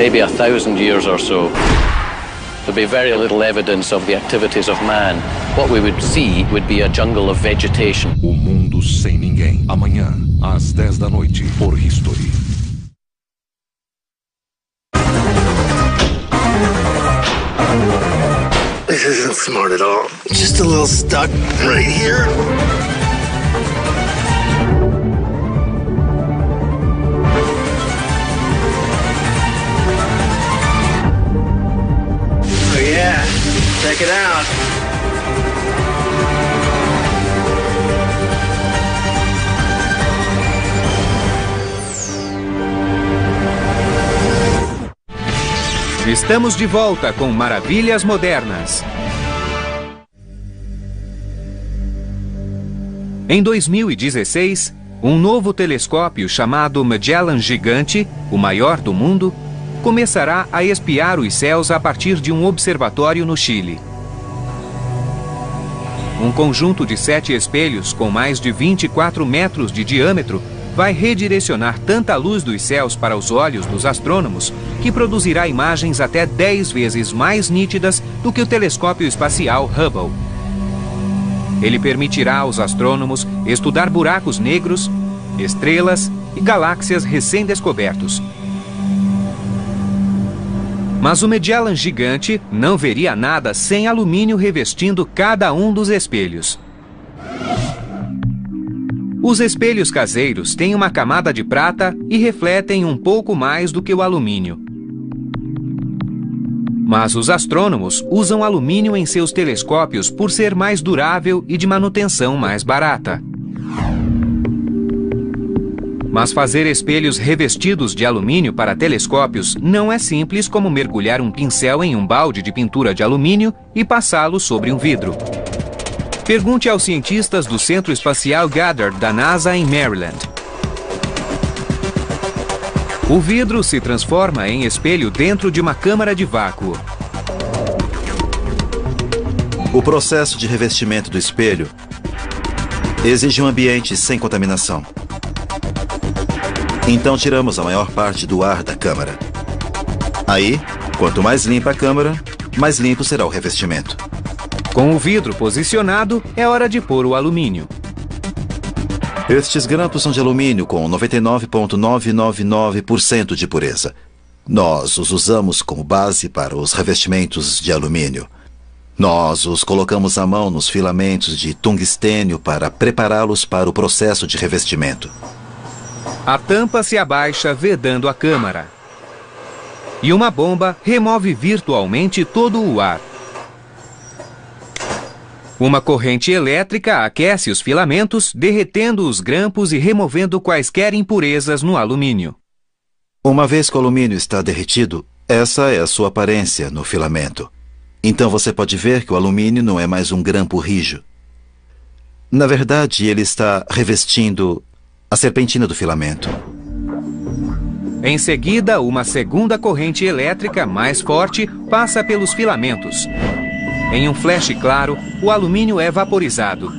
maybe 1,000 years or so, there'd be very little evidence of the activities of man. What we would see would be a jungle of vegetation. O Mundo Sem Ninguém. Amanhã, às 10 da noite, por History. This isn't smart at all. Just a little stuck right here. Oh yeah, check it out. Estamos de volta com Maravilhas Modernas. Em 2016, um novo telescópio chamado Magellan Gigante, o maior do mundo, começará a espiar os céus a partir de um observatório no Chile. Um conjunto de 7 espelhos com mais de 24 metros de diâmetro vai redirecionar tanta luz dos céus para os olhos dos astrônomos que produzirá imagens até 10 vezes mais nítidas do que o telescópio espacial Hubble. Ele permitirá aos astrônomos estudar buracos negros, estrelas e galáxias recém-descobertos. Mas o Magellan Gigante não veria nada sem alumínio revestindo cada um dos espelhos. Os espelhos caseiros têm uma camada de prata e refletem um pouco mais do que o alumínio. Mas os astrônomos usam alumínio em seus telescópios por ser mais durável e de manutenção mais barata. Mas fazer espelhos revestidos de alumínio para telescópios não é simples como mergulhar um pincel em um balde de pintura de alumínio e passá-lo sobre um vidro. Pergunte aos cientistas do Centro Espacial Goddard da NASA em Maryland. O vidro se transforma em espelho dentro de uma câmara de vácuo. O processo de revestimento do espelho exige um ambiente sem contaminação. Então tiramos a maior parte do ar da câmara. Aí, quanto mais limpa a câmara, mais limpo será o revestimento. Com o vidro posicionado, é hora de pôr o alumínio. Estes grampos são de alumínio com 99,999% de pureza. Nós os usamos como base para os revestimentos de alumínio. Nós os colocamos à mão nos filamentos de tungstênio para prepará-los para o processo de revestimento. A tampa se abaixa vedando a câmara. E uma bomba remove virtualmente todo o ar. Uma corrente elétrica aquece os filamentos, derretendo os grampos e removendo quaisquer impurezas no alumínio. Uma vez que o alumínio está derretido, essa é a sua aparência no filamento. Então você pode ver que o alumínio não é mais um grampo rijo. Na verdade, ele está revestindo a serpentina do filamento. Em seguida, uma segunda corrente elétrica mais forte passa pelos filamentos. Em um flash claro, o alumínio é vaporizado.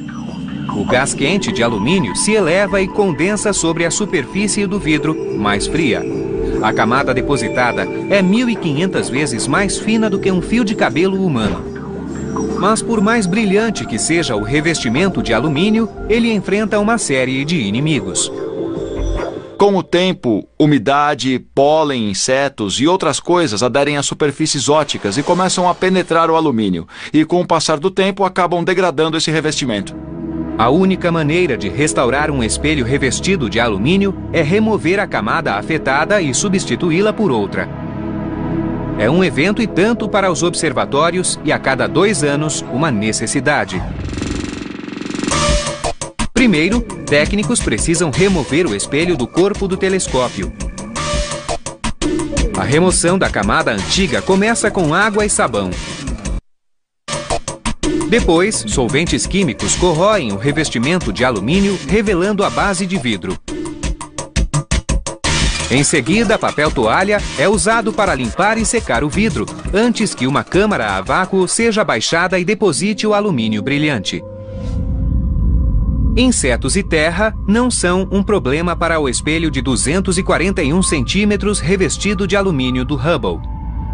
O gás quente de alumínio se eleva e condensa sobre a superfície do vidro, mais fria. A camada depositada é 1.500 vezes mais fina do que um fio de cabelo humano. Mas por mais brilhante que seja o revestimento de alumínio, ele enfrenta uma série de inimigos. Com o tempo, umidade, pólen, insetos e outras coisas aderem às superfícies óticas e começam a penetrar o alumínio. E com o passar do tempo, acabam degradando esse revestimento. A única maneira de restaurar um espelho revestido de alumínio é remover a camada afetada e substituí-la por outra. É um evento e tanto para os observatórios e a cada 2 anos uma necessidade. Primeiro, técnicos precisam remover o espelho do corpo do telescópio. A remoção da camada antiga começa com água e sabão. Depois, solventes químicos corroem o revestimento de alumínio, revelando a base de vidro. Em seguida, papel toalha é usado para limpar e secar o vidro, antes que uma câmara a vácuo seja baixada e deposite o alumínio brilhante. Insetos e terra não são um problema para o espelho de 241 centímetros revestido de alumínio do Hubble.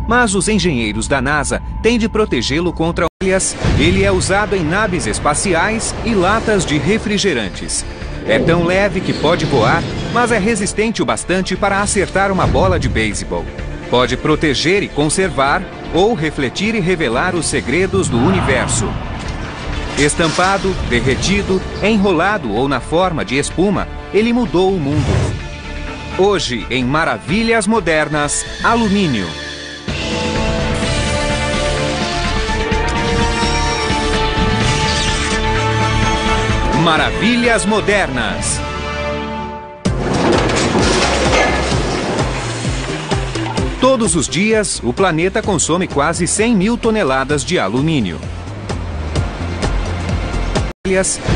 Mas os engenheiros da NASA têm de protegê-lo contra olhas. Ele é usado em naves espaciais e latas de refrigerantes. É tão leve que pode voar, mas é resistente o bastante para acertar uma bola de beisebol. Pode proteger e conservar, ou refletir e revelar os segredos do universo. Estampado, derretido, enrolado ou na forma de espuma, ele mudou o mundo. Hoje, em Maravilhas Modernas, alumínio. Maravilhas Modernas. Todos os dias, o planeta consome quase 100 mil toneladas de alumínio.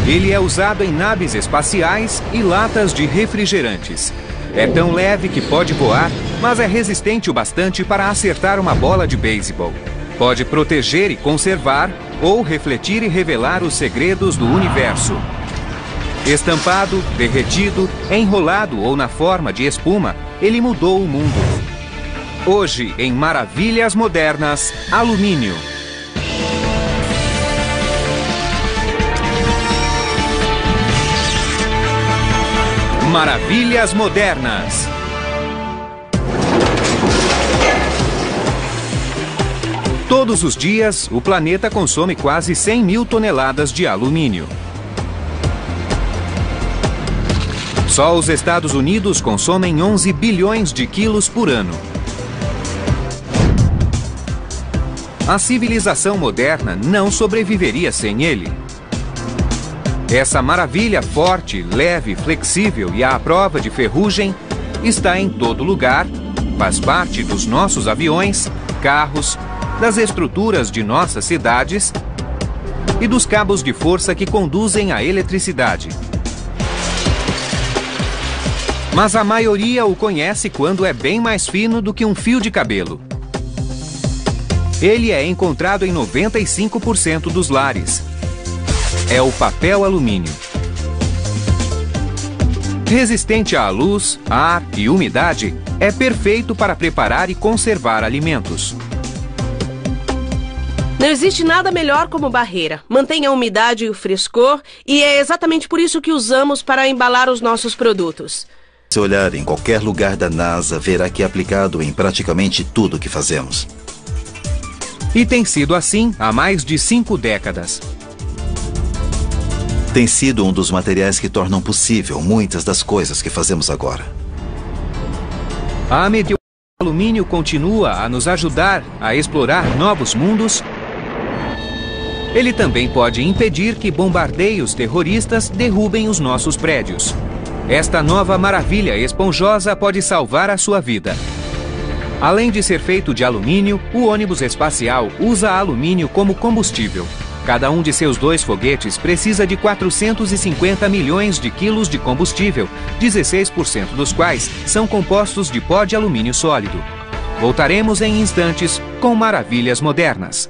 Ele é usado em naves espaciais e latas de refrigerantes. É tão leve que pode voar, mas é resistente o bastante para acertar uma bola de beisebol. Pode proteger e conservar, ou refletir e revelar os segredos do universo. Estampado, derretido, enrolado ou na forma de espuma, ele mudou o mundo. Hoje, em Maravilhas Modernas, alumínio. Maravilhas Modernas. Todos os dias, o planeta consome quase 100 mil toneladas de alumínio. Só os Estados Unidos consomem 11 bilhões de quilos por ano. A civilização moderna não sobreviveria sem ele. Essa maravilha forte, leve, flexível e à prova de ferrugem está em todo lugar, faz parte dos nossos aviões, carros, das estruturas de nossas cidades e dos cabos de força que conduzem a eletricidade. Mas a maioria o conhece quando é bem mais fino do que um fio de cabelo. Ele é encontrado em 95% dos lares. É o papel alumínio. Resistente à luz, ar e umidade, é perfeito para preparar e conservar alimentos. Não existe nada melhor como barreira. Mantém a umidade e o frescor, e é exatamente por isso que usamos para embalar os nossos produtos. Se olhar em qualquer lugar da NASA, verá que é aplicado em praticamente tudo que fazemos. E tem sido assim há mais de 5 décadas. Tem sido um dos materiais que tornam possível muitas das coisas que fazemos agora. A medida do alumínio continua a nos ajudar a explorar novos mundos. Ele também pode impedir que bombardeios terroristas derrubem os nossos prédios. Esta nova maravilha esponjosa pode salvar a sua vida. Além de ser feito de alumínio, o ônibus espacial usa alumínio como combustível. Cada um de seus 2 foguetes precisa de 450 milhões de quilos de combustível, 16% dos quais são compostos de pó de alumínio sólido. Voltaremos em instantes com Maravilhas Modernas.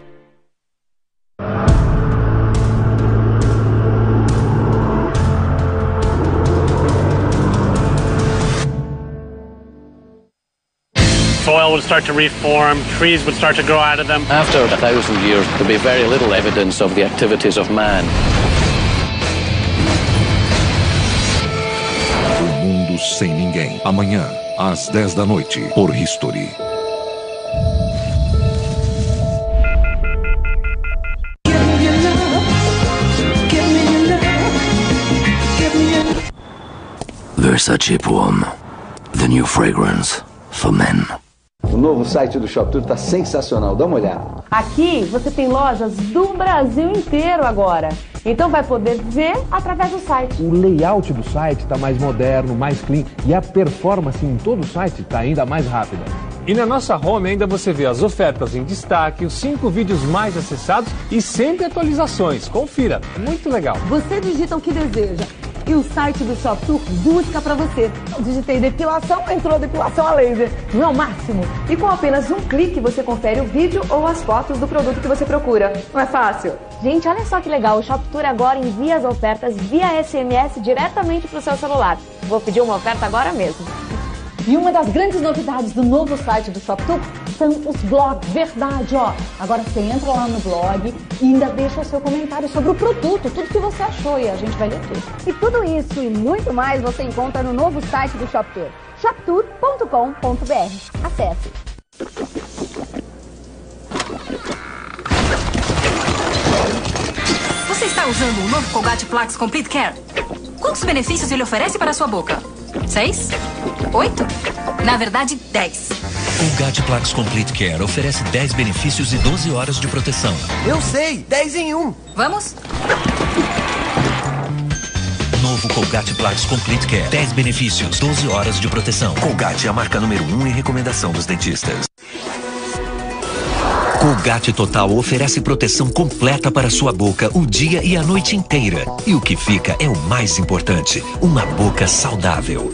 Soil would start to reform, trees would start to grow out of them. After 1,000 years, there'll be very little evidence of the activities of man. O Mundo Sem Ninguém. Amanhã, às 10 da noite, por History. Versace Poem, the new fragrance for men. O novo site do Shop Tour está sensacional, dá uma olhada. Aqui você tem lojas do Brasil inteiro agora. Então vai poder ver através do site. O layout do site está mais moderno, mais clean e a performance em todo o site está ainda mais rápida. E na nossa home ainda você vê as ofertas em destaque, os 5 vídeos mais acessados e sempre atualizações. Confira, muito legal. Você digita o que deseja. e o site do ShopTour busca pra você. Eu digitei depilação, entrou depilação a laser. Não é o máximo? E com apenas um clique você confere o vídeo ou as fotos do produto que você procura. Não é fácil? Gente, olha só que legal. O ShopTour agora envia as ofertas via SMS diretamente pro seu celular. Vou pedir uma oferta agora mesmo. E uma das grandes novidades do novo site do ShopTour são os blogs, verdade, ó. Agora você entra lá no blog e ainda deixa o seu comentário sobre o produto, tudo que você achou, e a gente vai ler tudo. E tudo isso e muito mais você encontra no novo site do ShopTour, shoptour.com.br. Acesse. Você está usando o novo Colgate Plax Complete Care? Quantos benefícios ele oferece para a sua boca? 6? 8? Na verdade, 10. Colgate Plax Complete Care oferece 10 benefícios e 12 horas de proteção. Eu sei! 10 em 1. Vamos? Novo Colgate Plax Complete Care. 10 benefícios, 12 horas de proteção. Colgate é a marca número 1 em recomendação dos dentistas. Colgate Total oferece proteção completa para sua boca o dia e a noite inteira. E o que fica é o mais importante, uma boca saudável.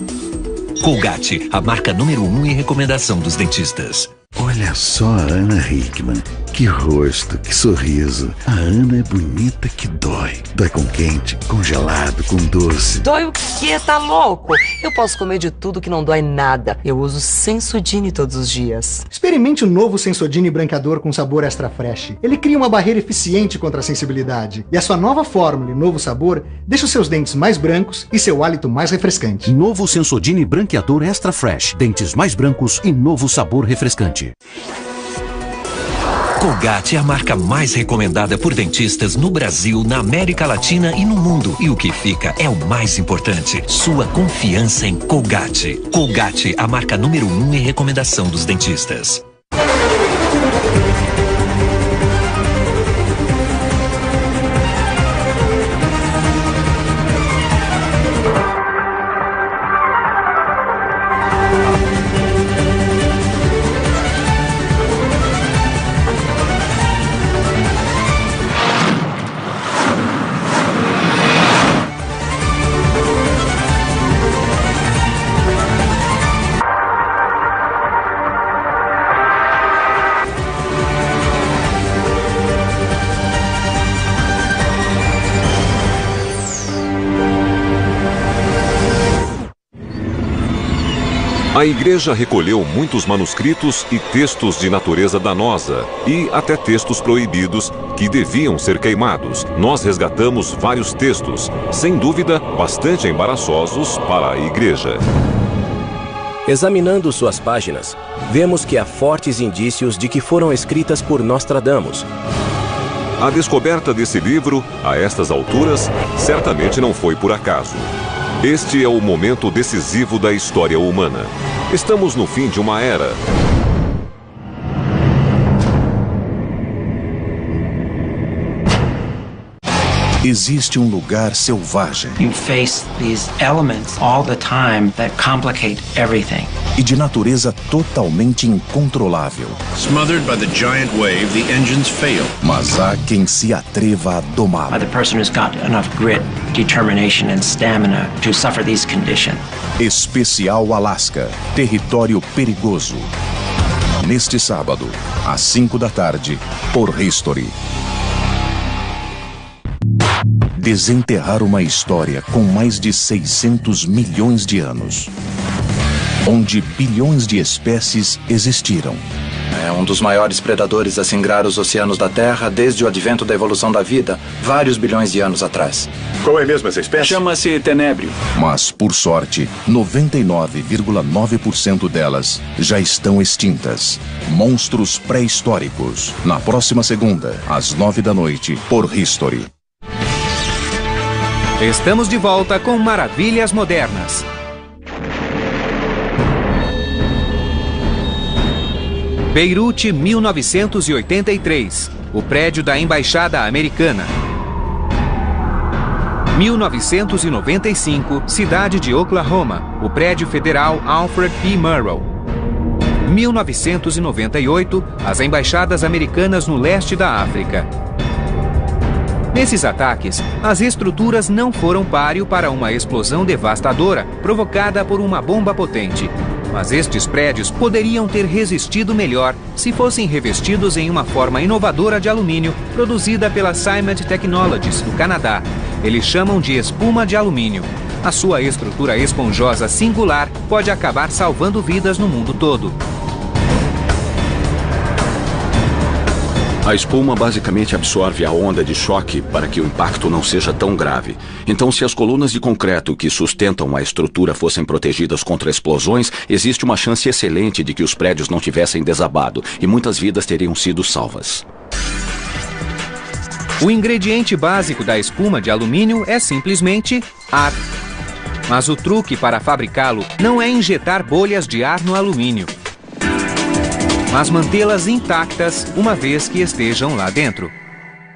Colgate, a marca número 1 em recomendação dos dentistas. Olha só a Ana Hickman. Que rosto, que sorriso. A Ana é bonita que dói. Dói com quente, com gelado, com doce. Dói o quê? Tá louco? Eu posso comer de tudo que não dói nada. Eu uso Sensodyne todos os dias. Experimente o novo Sensodyne branqueador com sabor extra fresh. Ele cria uma barreira eficiente contra a sensibilidade. E a sua nova fórmula e novo sabor deixa os seus dentes mais brancos e seu hálito mais refrescante. Novo Sensodyne branqueador extra fresh. Dentes mais brancos e novo sabor refrescante. Colgate é a marca mais recomendada por dentistas no Brasil, na América Latina e no mundo. E o que fica é o mais importante, sua confiança em Colgate. Colgate, a marca número 1 em recomendação dos dentistas. A igreja recolheu muitos manuscritos e textos de natureza danosa e até textos proibidos que deviam ser queimados. Nós resgatamos vários textos, sem dúvida bastante embaraçosos para a igreja. Examinando suas páginas, vemos que há fortes indícios de que foram escritas por Nostradamus. A descoberta desse livro, a estas alturas, certamente não foi por acaso. Este é o momento decisivo da história humana. Estamos no fim de uma era. Existe um lugar selvagem. You face these elements all the time that complicate everything. E de natureza totalmente incontrolável. Smothered by the giant wave, the engines fail. Mas há quem se atreva a domá-lo. By the person who's got enough grit, determination and stamina to suffer these conditions. Especial Alaska, território perigoso. Neste sábado, às 5 da tarde, por History. Desenterrar uma história com mais de 600 milhões de anos, onde bilhões de espécies existiram. É um dos maiores predadores a singrar os oceanos da Terra desde o advento da evolução da vida, vários bilhões de anos atrás. Qual é mesmo essa espécie? Chama-se tenébrio. Mas, por sorte, 99,9% delas já estão extintas. Monstros pré-históricos. Na próxima segunda, às 9 da noite, por History. Estamos de volta com Maravilhas Modernas. Beirute, 1983. O prédio da Embaixada Americana. 1995, cidade de Oklahoma. O prédio federal Alfred P. Murrow. 1998, as embaixadas americanas no leste da África. Nesses ataques, as estruturas não foram páreo para uma explosão devastadora provocada por uma bomba potente. Mas estes prédios poderiam ter resistido melhor se fossem revestidos em uma forma inovadora de alumínio produzida pela Cimate Technologies, do Canadá. Eles chamam de espuma de alumínio. A sua estrutura esponjosa singular pode acabar salvando vidas no mundo todo. A espuma basicamente absorve a onda de choque para que o impacto não seja tão grave. Então, se as colunas de concreto que sustentam a estrutura fossem protegidas contra explosões, existe uma chance excelente de que os prédios não tivessem desabado e muitas vidas teriam sido salvas. O ingrediente básico da espuma de alumínio é simplesmente ar. Mas o truque para fabricá-lo não é injetar bolhas de ar no alumínio, mas mantê-las intactas uma vez que estejam lá dentro.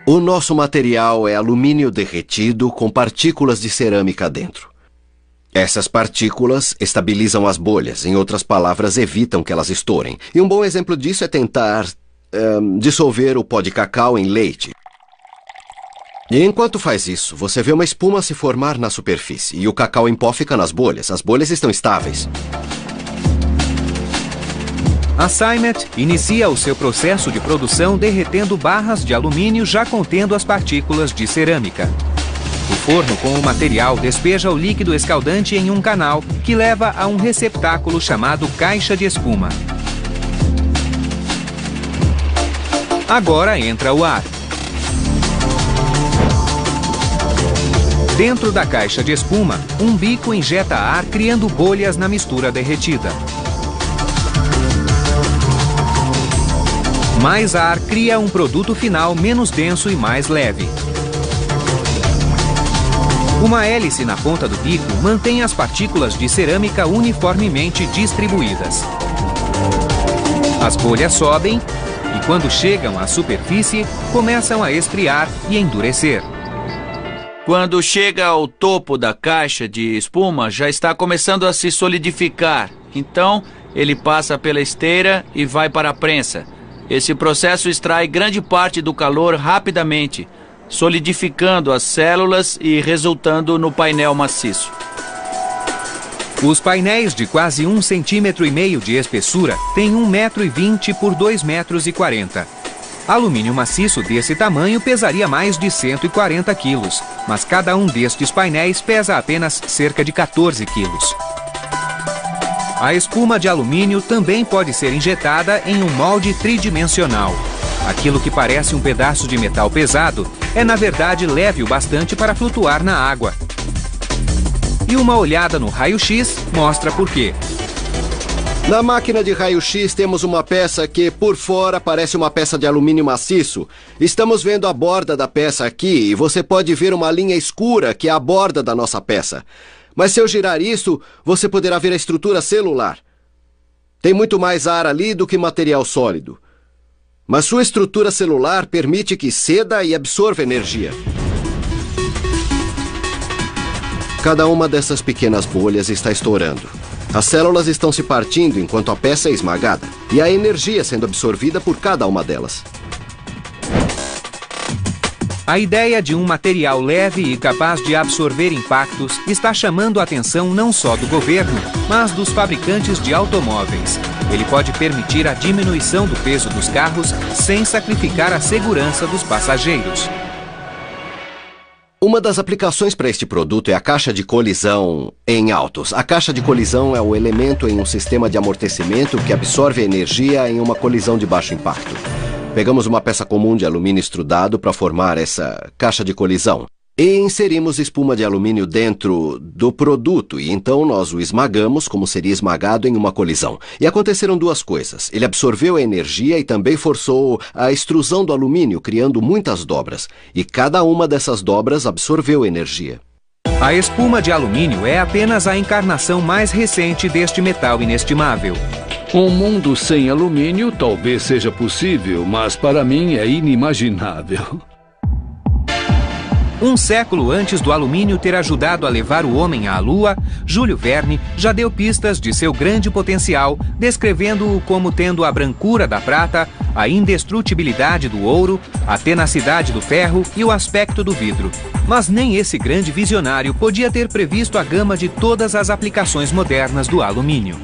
O nosso material é alumínio derretido com partículas de cerâmica dentro. Essas partículas estabilizam as bolhas, em outras palavras, evitam que elas estourem. E um bom exemplo disso é tentar dissolver o pó de cacau em leite. E enquanto faz isso, você vê uma espuma se formar na superfície e o cacau em pó fica nas bolhas. As bolhas estão estáveis. A Cimate inicia o seu processo de produção derretendo barras de alumínio já contendo as partículas de cerâmica. O forno com o material despeja o líquido escaldante em um canal que leva a um receptáculo chamado caixa de espuma. Agora entra o ar. Dentro da caixa de espuma, um bico injeta ar criando bolhas na mistura derretida. Mais ar cria um produto final menos denso e mais leve. Uma hélice na ponta do bico mantém as partículas de cerâmica uniformemente distribuídas. As bolhas sobem e, quando chegam à superfície, começam a esfriar e endurecer. Quando chega ao topo da caixa de espuma, já está começando a se solidificar. Então, ele passa pela esteira e vai para a prensa. Esse processo extrai grande parte do calor rapidamente, solidificando as células e resultando no painel maciço. Os painéis de quase 1,5 cm de espessura têm 1,20 m por 2,40 m. Alumínio maciço desse tamanho pesaria mais de 140 kg, mas cada um destes painéis pesa apenas cerca de 14 kg. A espuma de alumínio também pode ser injetada em um molde tridimensional. Aquilo que parece um pedaço de metal pesado é, na verdade, leve o bastante para flutuar na água. E uma olhada no raio-x mostra por quê. Na máquina de raio-x temos uma peça que, por fora, parece uma peça de alumínio maciço. Estamos vendo a borda da peça aqui e você pode ver uma linha escura que é a borda da nossa peça. Mas se eu girar isso, você poderá ver a estrutura celular. Tem muito mais ar ali do que material sólido. Mas sua estrutura celular permite que ceda e absorva energia. Cada uma dessas pequenas bolhas está estourando. As células estão se partindo enquanto a peça é esmagada. E a energia sendo absorvida por cada uma delas. A ideia de um material leve e capaz de absorver impactos está chamando a atenção não só do governo, mas dos fabricantes de automóveis. Ele pode permitir a diminuição do peso dos carros sem sacrificar a segurança dos passageiros. Uma das aplicações para este produto é a caixa de colisão em autos. A caixa de colisão é o elemento em um sistema de amortecimento que absorve energia em uma colisão de baixo impacto. Pegamos uma peça comum de alumínio extrudado para formar essa caixa de colisão. E inserimos espuma de alumínio dentro do produto e então nós o esmagamos como seria esmagado em uma colisão. E aconteceram duas coisas. Ele absorveu a energia e também forçou a extrusão do alumínio, criando muitas dobras. E cada uma dessas dobras absorveu energia. A espuma de alumínio é apenas a encarnação mais recente deste metal inestimável. Um mundo sem alumínio talvez seja possível, mas para mim é inimaginável. Um século antes do alumínio ter ajudado a levar o homem à Lua, Júlio Verne já deu pistas de seu grande potencial, descrevendo-o como tendo a brancura da prata, a indestrutibilidade do ouro, a tenacidade do ferro e o aspecto do vidro. Mas nem esse grande visionário podia ter previsto a gama de todas as aplicações modernas do alumínio.